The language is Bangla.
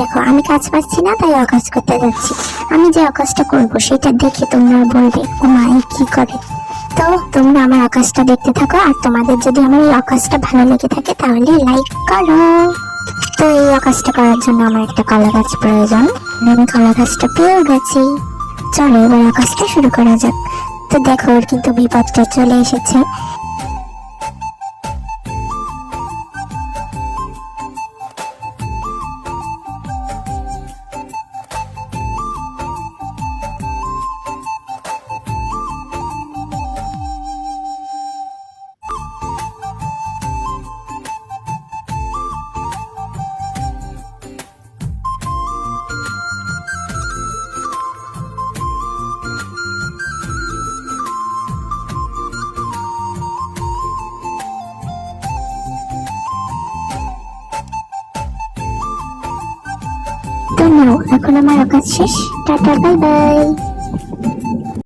দেখো আমি কাজ পাচ্ছি না, তাই অকাজ করতে যাচ্ছি। আমি যে অকাজটা করবো সেটা দেখে তোমরা বলবে ও মা এ কি করে। তো তোমরা আমার অকাজটা দেখতে থাকো, আর তোমাদের যদি আমার এই অকাজটা ভালো লেগে থাকে তাহলে লাইক করো। তো এই অকাজটা করার জন্য আমার একটা কলা গাছ প্রয়োজন। আমি কলা গাছটা পেয়ে গেছি। চলো এবার অকাজটা শুরু করা যাক। তো দেখো ওর কিন্তু বিপদটা চলে এসেছে। তো নাও, এখন আমার অকাজ শেষ। Tata, bye bye.